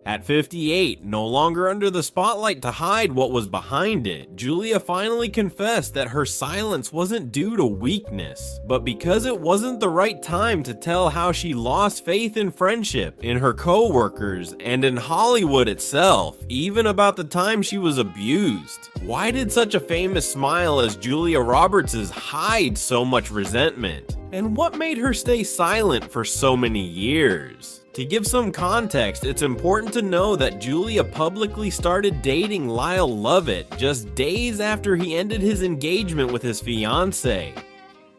At 58, no longer under the spotlight to hide what was behind it, Julia finally confessed that her silence wasn't due to weakness, but because it wasn't the right time to tell how she lost faith in friendship, in her coworkers, and in Hollywood itself, even about the time she was abused. Why did such a famous smile as Julia Roberts' hide so much resentment? And what made her stay silent for so many years? To give some context, it's important to know that Julia publicly started dating Lyle Lovett just days after he ended his engagement with his fiancée.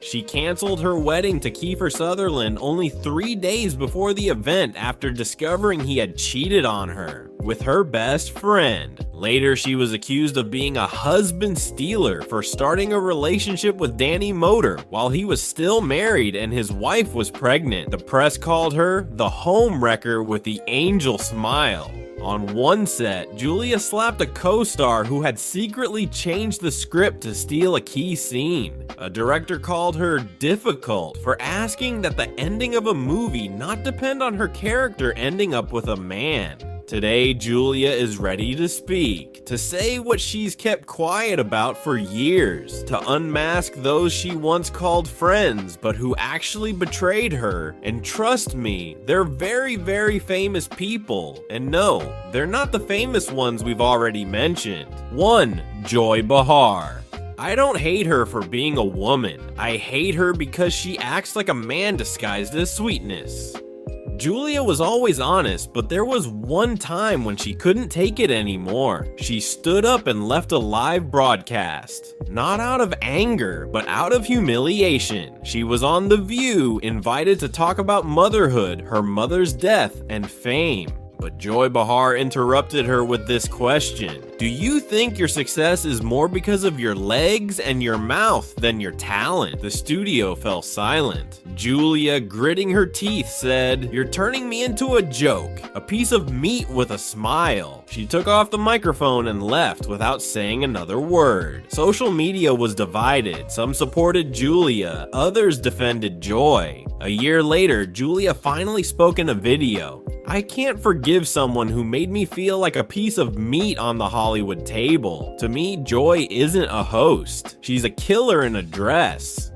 She canceled her wedding to Kiefer Sutherland only 3 days before the event after discovering he had cheated on her with her best friend. Later, she was accused of being a husband stealer for starting a relationship with Danny Motor while he was still married and his wife was pregnant. The press called her the home wrecker with the angel smile. On one set, Julia slapped a co-star who had secretly changed the script to steal a key scene. A director called her difficult for asking that the ending of a movie not depend on her character ending up with a man. Today, Julia is ready to speak, to say what she's kept quiet about for years, to unmask those she once called friends but who actually betrayed her. And trust me, they're very, very famous people. And no, they're not the famous ones we've already mentioned. 1. Joy Behar. I don't hate her for being a woman. I hate her because she acts like a man disguised as sweetness. Julia was always honest, but there was one time when she couldn't take it anymore. She stood up and left a live broadcast. Not out of anger, but out of humiliation. She was on The View, invited to talk about motherhood, her mother's death, and fame. But Joy Behar interrupted her with this question. Do you think your success is more because of your legs and your mouth than your talent? The studio fell silent. Julia, gritting her teeth, said, "You're turning me into a joke, a piece of meat with a smile." She took off the microphone and left without saying another word. Social media was divided. Some supported Julia, others defended Joy. A year later, Julia finally spoke in a video. "I can't forgive someone who made me feel like a piece of meat on the Hollywood table. To me, Joy isn't a host. She's a killer in a dress."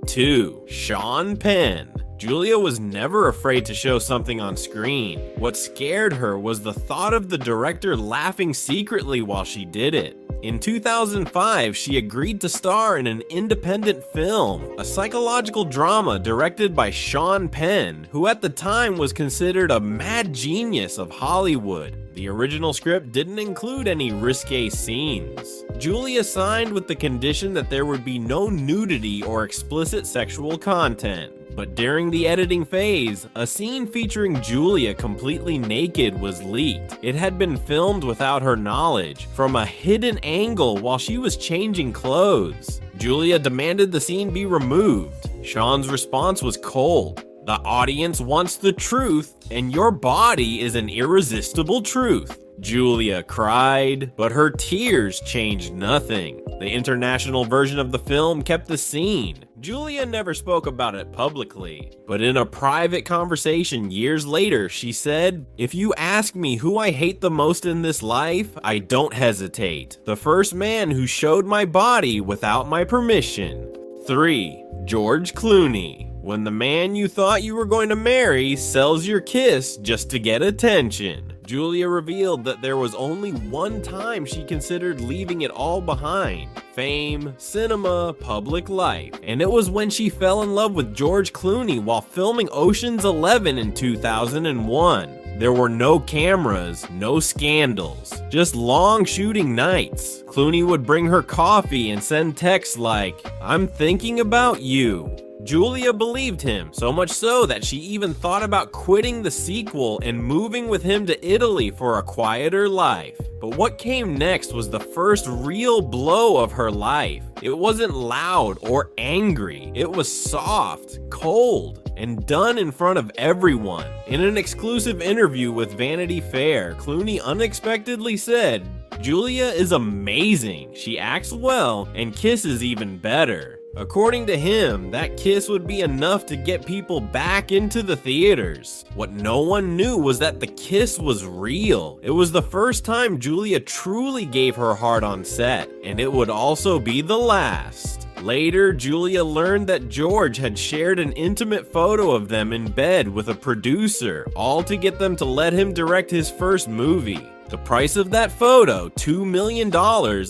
2. Sean Penn. Julia was never afraid to show something on screen. What scared her was the thought of the director laughing secretly while she did it. In 2005, she agreed to star in an independent film, a psychological drama directed by Sean Penn, who at the time was considered a mad genius of Hollywood. The original script didn't include any risque scenes. Julia signed with the condition that there would be no nudity or explicit sexual content. But during the editing phase, a scene featuring Julia completely naked was leaked. It had been filmed without her knowledge, from a hidden angle while she was changing clothes. Julia demanded the scene be removed. Sean's response was cold. "The audience wants the truth, and your body is an irresistible truth." Julia cried, but her tears changed nothing. The international version of the film kept the scene. Julia never spoke about it publicly, but in a private conversation years later, she said, "If you ask me who I hate the most in this life, I don't hesitate. The first man who showed my body without my permission." 3. George Clooney. When the man you thought you were going to marry sells your kiss just to get attention. Julia revealed that there was only one time she considered leaving it all behind: fame, cinema, public life. And it was when she fell in love with George Clooney while filming Ocean's 11 in 2001. There were no cameras, no scandals, just long shooting nights. Clooney would bring her coffee and send texts like, "I'm thinking about you." Julia believed him, so much so that she even thought about quitting the sequel and moving with him to Italy for a quieter life. But what came next was the first real blow of her life. It wasn't loud or angry. It was soft, cold, and done in front of everyone. In an exclusive interview with Vanity Fair, Clooney unexpectedly said, "Julia is amazing. She acts well and kisses even better." According to him, that kiss would be enough to get people back into the theaters. What no one knew was that the kiss was real. It was the first time Julia truly gave her heart on set, and it would also be the last. Later, Julia learned that George had shared an intimate photo of them in bed with a producer, all to get them to let him direct his first movie. The price of that photo, $2 million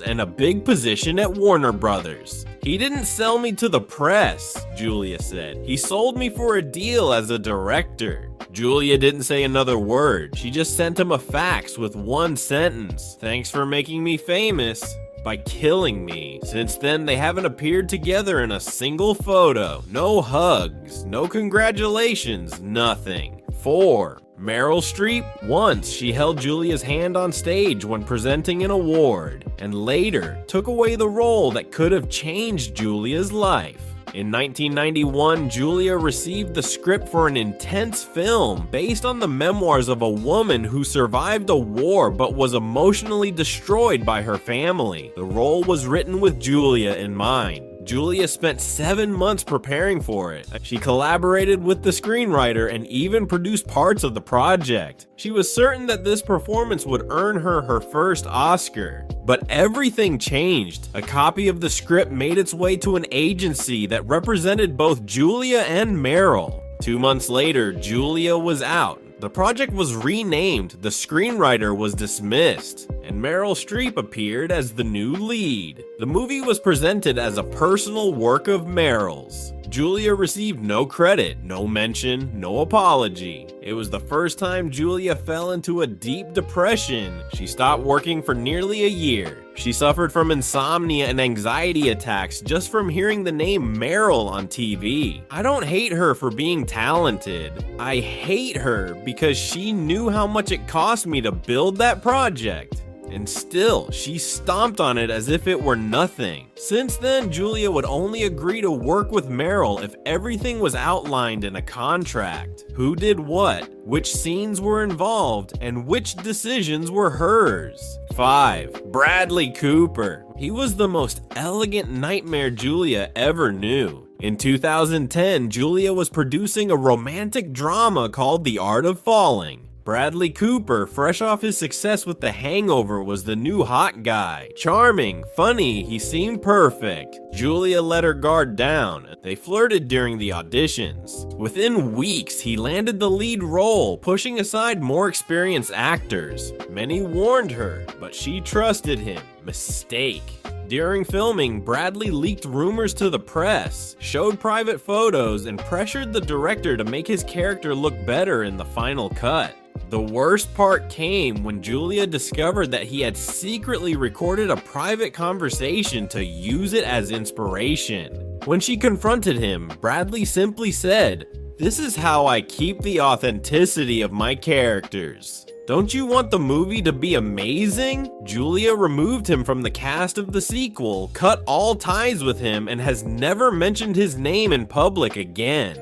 and a big position at Warner Brothers. "He didn't sell me to the press," Julia said. "He sold me for a deal as a director." Julia didn't say another word. She just sent him a fax with one sentence: "Thanks for making me famous by killing me." Since then, they haven't appeared together in a single photo. No hugs, no congratulations, nothing. 4. Meryl Streep. Once she held Julia's hand on stage when presenting an award, and later took away the role that could have changed Julia's life. In 1991, Julia received the script for an intense film based on the memoirs of a woman who survived a war but was emotionally destroyed by her family. The role was written with Julia in mind. Julia spent 7 months preparing for it. She collaborated with the screenwriter and even produced parts of the project. She was certain that this performance would earn her her first Oscar. But everything changed. A copy of the script made its way to an agency that represented both Julia and Meryl. 2 months later, Julia was out. The project was renamed, the screenwriter was dismissed, and Meryl Streep appeared as the new lead. The movie was presented as a personal work of Meryl's. Julia received no credit, no mention, no apology. It was the first time Julia fell into a deep depression. She stopped working for nearly a year. She suffered from insomnia and anxiety attacks just from hearing the name Meryl on TV. I don't hate her for being talented. I hate her because she knew how much it cost me to build that project. And still, she stomped on it as if it were nothing. Since then, Julia would only agree to work with Meryl if everything was outlined in a contract. Who did what, which scenes were involved, and which decisions were hers. 5. Bradley Cooper. He was the most elegant nightmare Julia ever knew. In 2010, Julia was producing a romantic drama called The Art of Falling. Bradley Cooper, fresh off his success with The Hangover, was the new hot guy. Charming, funny, he seemed perfect. Julia let her guard down. They flirted during the auditions. Within weeks, he landed the lead role, pushing aside more experienced actors. Many warned her, but she trusted him. Mistake. During filming, Bradley leaked rumors to the press, showed private photos, and pressured the director to make his character look better in the final cut. The worst part came when Julia discovered that he had secretly recorded a private conversation to use it as inspiration. When she confronted him, Bradley simply said, "This is how I keep the authenticity of my characters." Don't you want the movie to be amazing? Julia removed him from the cast of the sequel, cut all ties with him, and has never mentioned his name in public again.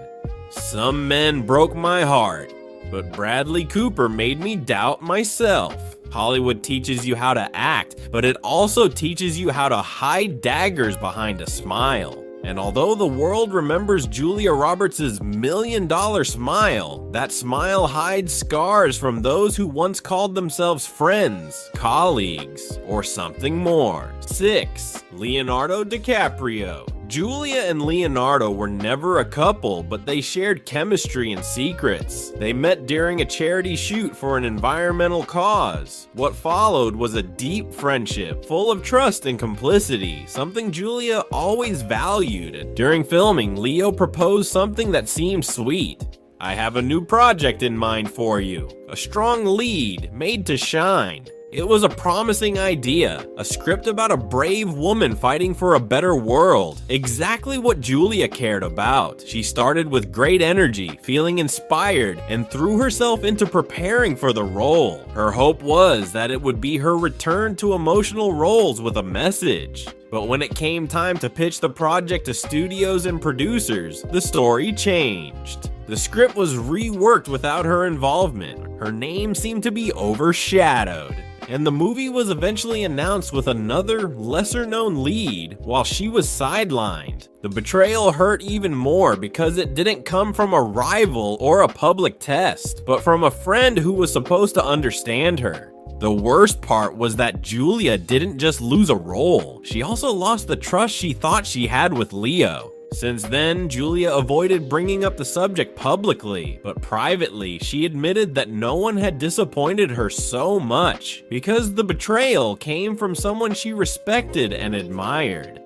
Some men broke my heart, but Bradley Cooper made me doubt myself. Hollywood teaches you how to act, but it also teaches you how to hide daggers behind a smile. And although the world remembers Julia Roberts' $1 million smile, that smile hides scars from those who once called themselves friends, colleagues, or something more. 6. Leonardo DiCaprio. Julia and Leonardo were never a couple, but they shared chemistry and secrets. They met during a charity shoot for an environmental cause. What followed was a deep friendship, full of trust and complicity, something Julia always valued. During filming, Leo proposed something that seemed sweet. "I have a new project in mind for you. A strong lead, made to shine." It was a promising idea, a script about a brave woman fighting for a better world, exactly what Julia cared about. She started with great energy, feeling inspired, and threw herself into preparing for the role. Her hope was that it would be her return to emotional roles with a message. But when it came time to pitch the project to studios and producers, the story changed. The script was reworked without her involvement. Her name seemed to be overshadowed. and the movie was eventually announced with another, lesser-known lead, while she was sidelined. The betrayal hurt even more because it didn't come from a rival or a public test, but from a friend who was supposed to understand her. The worst part was that Julia didn't just lose a role, she also lost the trust she thought she had with Leo. Since then, Julia avoided bringing up the subject publicly, but privately, she admitted that no one had disappointed her so much, because the betrayal came from someone she respected and admired.